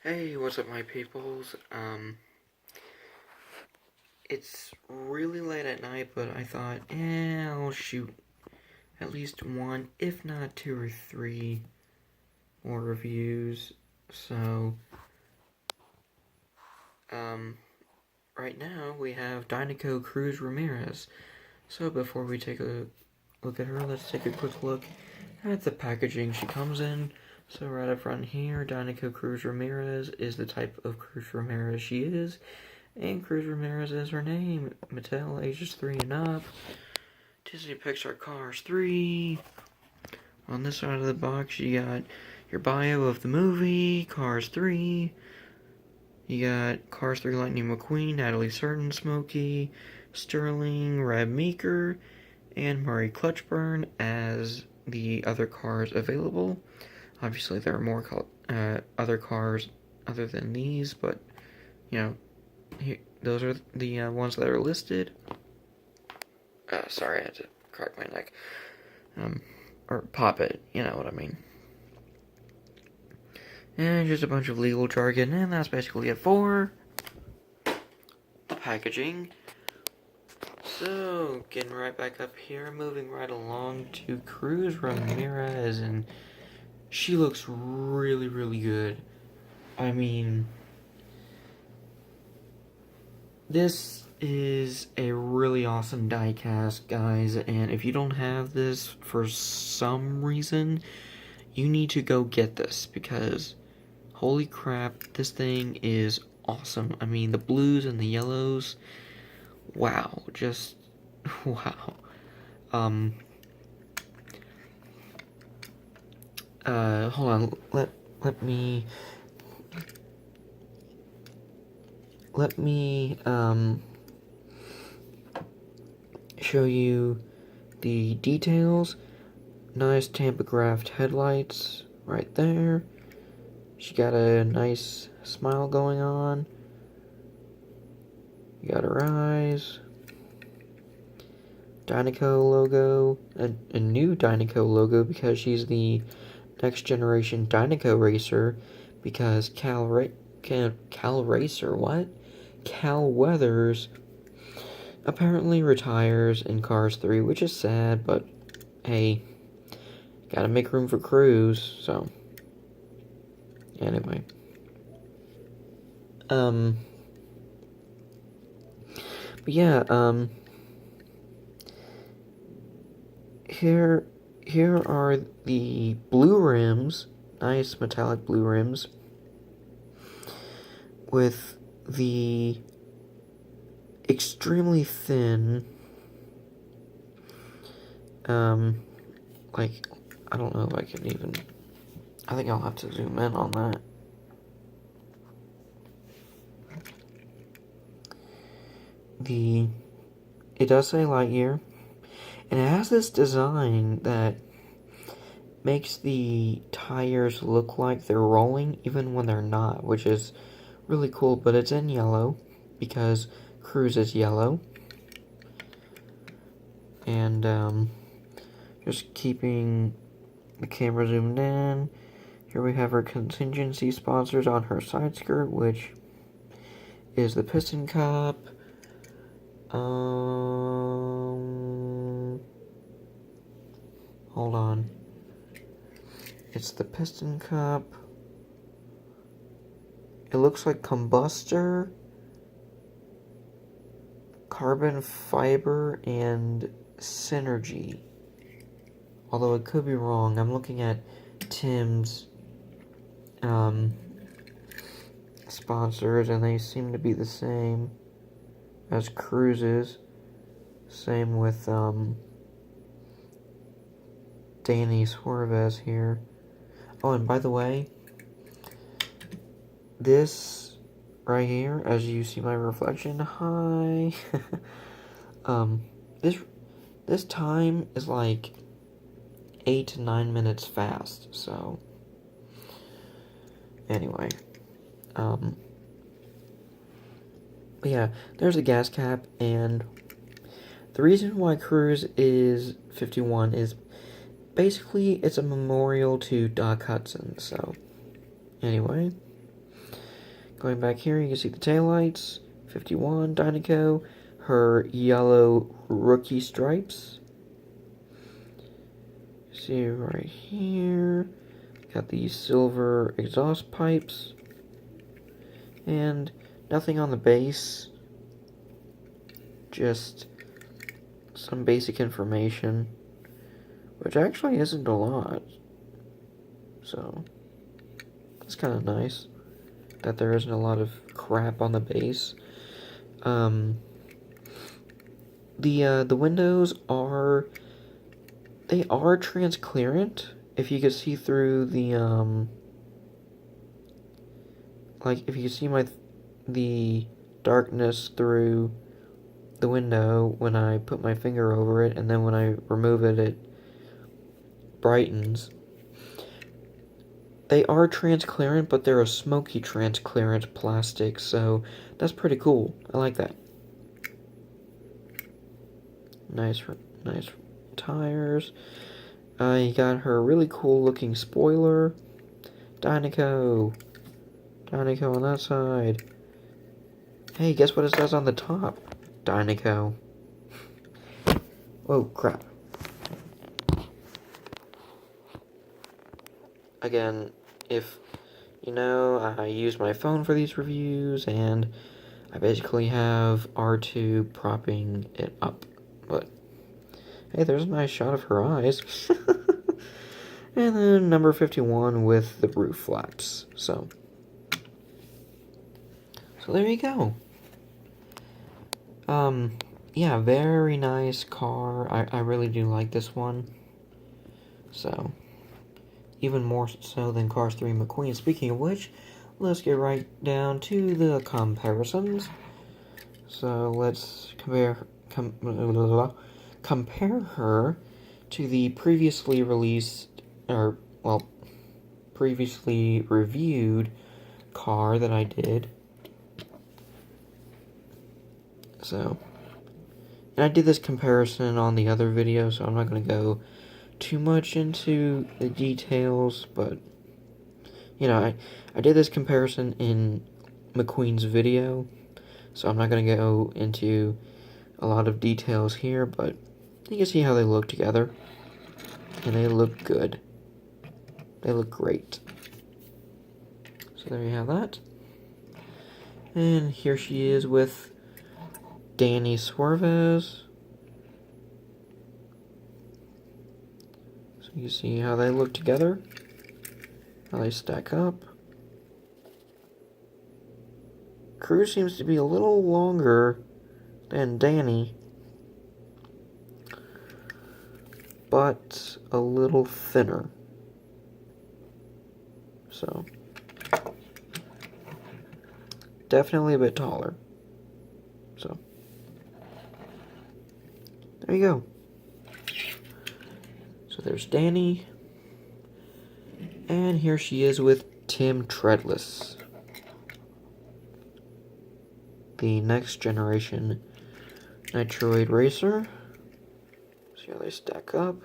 Hey, what's up, my peoples? It's really late at night, but I thought, I'll shoot at least one, if not two or three more reviews. So, um, right now we have Dinoco Cruz Ramirez. So before we take a look at her, let's take a quick look at the packaging she comes in. So right up front here, Dinoco Cruz Ramirez is the type of Cruz Ramirez she is. And Cruz Ramirez is her name. Mattel, ages 3 and up. Disney Pixar Cars 3. On this side of the box, you got your bio of the movie, Cars 3. You got Cars 3 Lightning McQueen, Natalie Certain, Smokey, Sterling, Reb Meeker, and Murray Clutchburn as the other cars available. Obviously, there are more other cars other than these, but, you know, those are the ones that are listed. Sorry, I had to crack my neck. Or pop it, you know what I mean. And just a bunch of legal jargon, and that's basically it for the packaging. So, getting right back up here, moving right along to Cruz Ramirez, and she looks really, really good. I mean, this is a really awesome die cast, guys, and if you don't have this for some reason, you need to go get this, because holy crap, this thing is awesome. I mean, the blues and the yellows, wow, just wow. Hold on, let me show you the details. Nice tampographed headlights right there. She got a nice smile going on. You got her eyes. Dinoco logo. A new Dinoco logo because she's the next generation Dinoco racer. Because Cal Racer, what? Cal Weathers apparently retires in Cars 3, which is sad, but hey, gotta make room for Cruz, so anyway. But yeah, here are the blue rims, nice metallic blue rims, with the extremely thin, like, I don't know if I can even, I think I'll have to zoom in on that. It does say Lightyear, and it has this design that makes the tires look like they're rolling even when they're not, which is really cool, but it's in yellow because Cruz is yellow. And just keeping the camera zoomed in, here we have her contingency sponsors on her side skirt, which is the Piston Cup. Hold on. It's the Piston Cup. It looks like Combustor, Carbon Fiber, and Synergy. Although it could be wrong. I'm looking at Tim's sponsors, and they seem to be the same as Cruz's. Same with Danny Suarez here. Oh, and by the way, this right here, as you see my reflection, hi. This time is like 8 to 9 minutes fast. So anyway, but yeah, there's a gas cap, and the reason why Cruz is 51 is basically it's a memorial to Doc Hudson. So anyway, Going back here, you can see the taillights. 51, Dinoco. Her yellow rookie stripes. See right here. Got these silver exhaust pipes. And nothing on the base. Just some basic information. Which actually isn't a lot. So, it's kind of nice that there isn't a lot of crap on the base. The windows are, they are transparent. If you can see through the, like, if you can see the darkness through the window when I put my finger over it, and then when I remove it, it brightens. They are transparent, but they're a smoky transparent plastic, so that's pretty cool. I like that. Nice tires. You got her really cool looking spoiler. Dinoco on that side. Hey, guess what it says on the top? Dinoco. Whoa, crap. Again, if you know, I use my phone for these reviews, and I basically have R2 propping it up. But, hey, there's a nice shot of her eyes. And then number 51 with the roof flaps. So there you go. Yeah, very nice car. I really do like this one. So, even more so than Cars 3 McQueen. Speaking of which, let's get right down to the comparisons. So let's compare her to the previously released, or, well, previously reviewed car that I did. So, and I did this comparison on the other video, so I'm not going to go too much into the details, but, you know, I did this comparison in McQueen's video, so I'm not going to go into a lot of details here, but you can see how they look together, and they look good. They look great. So there you have that. And here she is with Danny Suarez. So you see how they look together, how they stack up. Cruz seems to be a little longer than Danny, but a little thinner. So, definitely a bit taller. So, there you go. So there's Danny. And here she is with Tim Treadless, the next generation Nitroid racer. See how they stack up.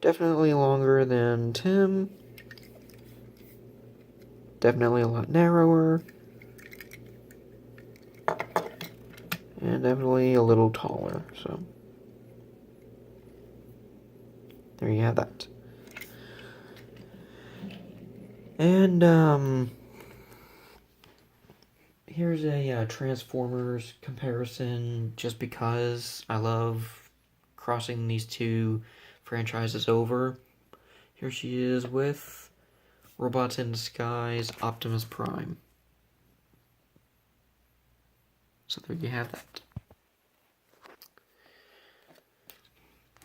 Definitely longer than Tim. Definitely a lot narrower. And definitely a little taller, so there you have that. And, here's a Transformers comparison, just because I love crossing these two franchises over. Here she is with Robots in Disguise Optimus Prime. So there you have that.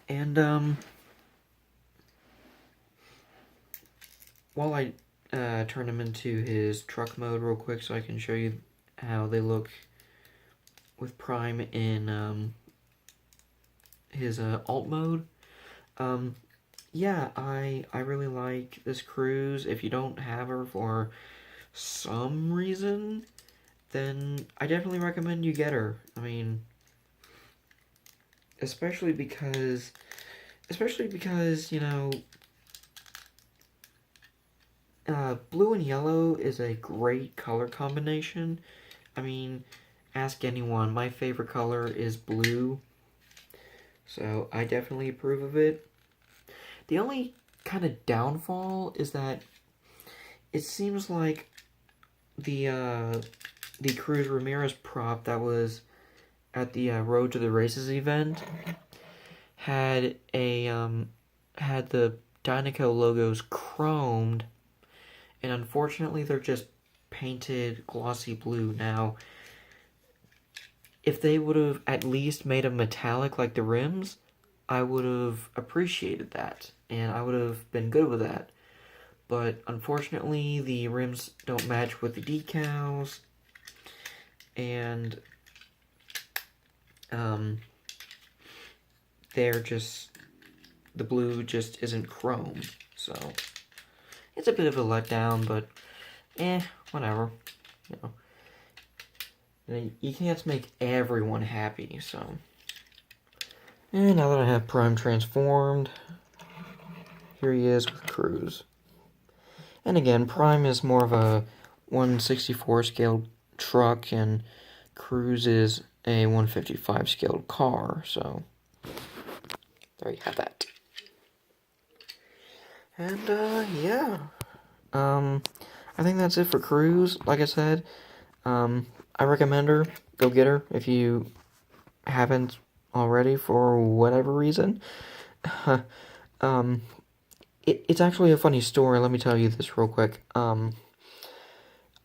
And, while I turn him into his truck mode real quick so I can show you how they look with Prime in his alt mode. Yeah, I really like this Cruz. If you don't have her for some reason, then I definitely recommend you get her. I mean, especially because, you know, blue and yellow is a great color combination. I mean, ask anyone. My favorite color is blue, so I definitely approve of it. The only kind of downfall is that it seems like the Cruz Ramirez prop that was at the Road to the Races event had had the Dinoco logos chromed, and unfortunately they're just painted glossy blue. Now, if they would have at least made them metallic like the rims, I would have appreciated that, and I would have been good with that. But unfortunately, the rims don't match with the decals, and they're just, the blue just isn't chrome, so it's a bit of a letdown, but whatever, you know. You can't make everyone happy, so. And now that I have Prime transformed, here he is with Cruz. And again, Prime is more of a 1/64 scaled truck, and Cruz is a 1/55 scaled car, so there you have that. And, yeah. I think that's it for Cruz. Like I said, I recommend her. Go get her if you haven't already for whatever reason. It's actually a funny story. Let me tell you this real quick. I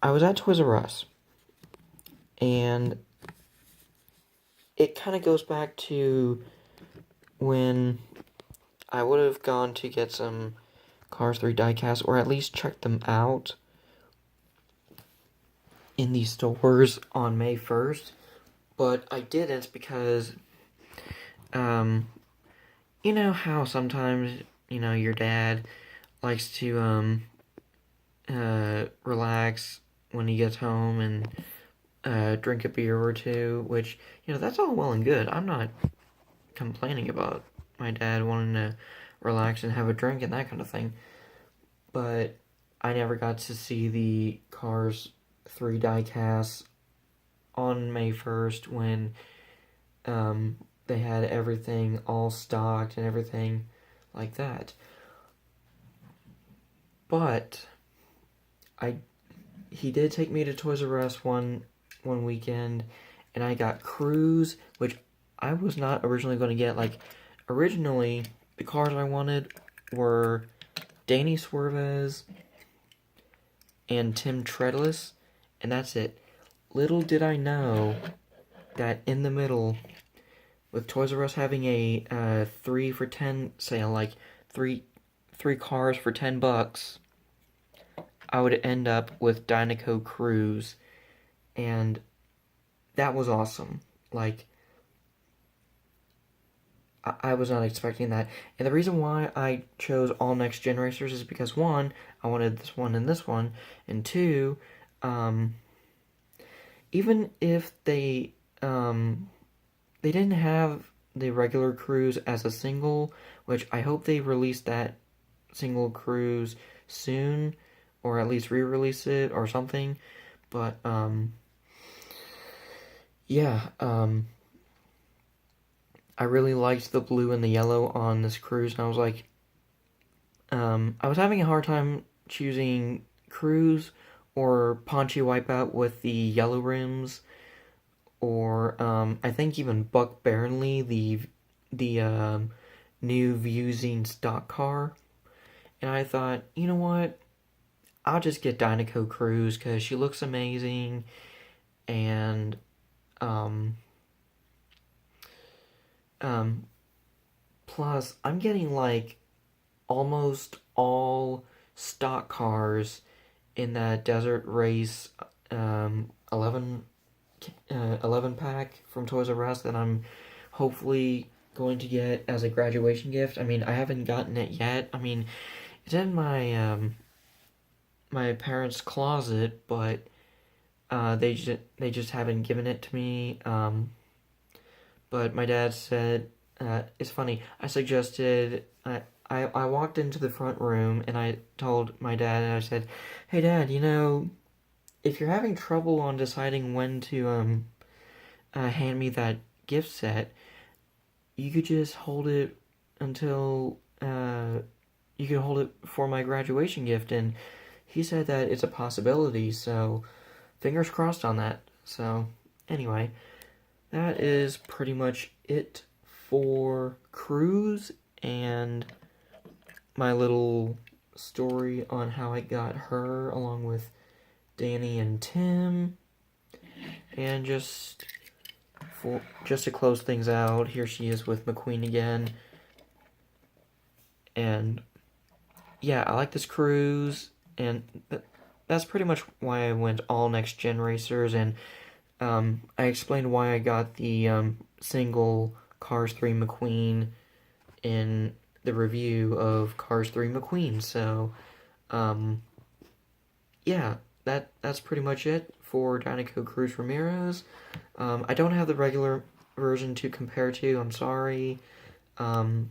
was at Toys R Us, and it kind of goes back to when I would have gone to get some Cars 3 diecast, or at least check them out in the stores on May 1st, but I didn't because, you know how sometimes, your dad likes to, relax when he gets home and, drink a beer or two, which, that's all well and good. I'm not complaining about my dad wanting to relax and have a drink and that kind of thing, but I never got to see the Cars 3 diecasts on May 1st when they had everything all stocked and everything like that. But he did take me to Toys R Us one weekend, and I got Cruz, which I was not originally going to get. Like, originally, the cars I wanted were Danny Swervez and Tim Treadless, and that's it. Little did I know that in the middle, with Toys R Us having a 3 for 10 sale, like three cars for $10, I would end up with Dinoco Cruz, and that was awesome. Like, I was not expecting that. And the reason why I chose all next gen racers is because, one, I wanted this one and this one, and two, even if they didn't have the regular Cruz as a single, which I hope they release that single Cruz soon, or at least re-release it or something, but, yeah, I really liked the blue and the yellow on this Cruz, and I was like, I was having a hard time choosing Cruz or Paunchy Wipeout with the yellow rims, or I think even Buck Barnley, the new Vuzine stock car, and I thought, you know what, I'll just get Dinoco Cruz because she looks amazing, and plus I'm getting like almost all stock cars in that Desert Race 11 pack from Toys R Us that I'm hopefully going to get as a graduation gift. I mean, I haven't gotten it yet. I mean, it's in my my parents' closet, but they just haven't given it to me. But my dad said, it's funny, I I walked into the front room and I told my dad, and I said, "Hey Dad, if you're having trouble on deciding when to hand me that gift set, you could just hold it until you could hold it for my graduation gift." And he said that it's a possibility, so fingers crossed on that. So anyway, that is pretty much it for Cruz and my little story on how I got her along with Danny and Tim. And just to close things out, here she is with McQueen again. And yeah, I like this cruise, and that's pretty much why I went all next gen racers. And I explained why I got the single Cars 3 McQueen in the review of Cars 3 McQueen. So yeah, that's pretty much it for Dinoco Cruz Ramirez. I don't have the regular version to compare to, I'm sorry. I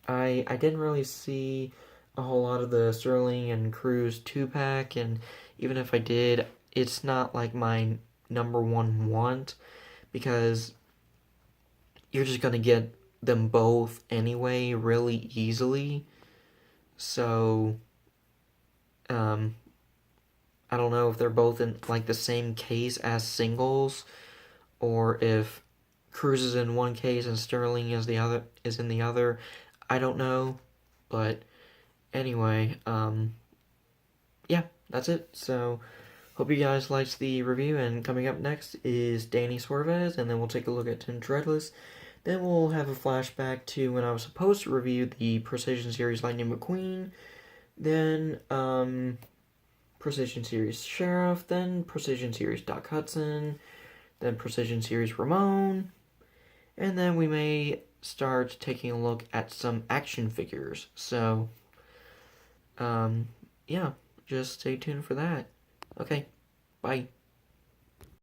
didn't really see a whole lot of the Sterling and Cruz 2-pack, and even if I did, it's not like my number one want, because you're just gonna get them both anyway really easily. So I don't know if they're both in like the same case as singles, or if Cruz is in one case and Sterling is in the other. I don't know, but anyway, yeah, that's it. So hope you guys liked the review, and coming up next is Danny Suarez, and then we'll take a look at Tim Treadless. Then we'll have a flashback to when I was supposed to review the Precision Series Lightning McQueen, then Precision Series Sheriff, then Precision Series Doc Hudson, then Precision Series Ramon, and then we may start taking a look at some action figures. So, yeah, just stay tuned for that. Okay, bye.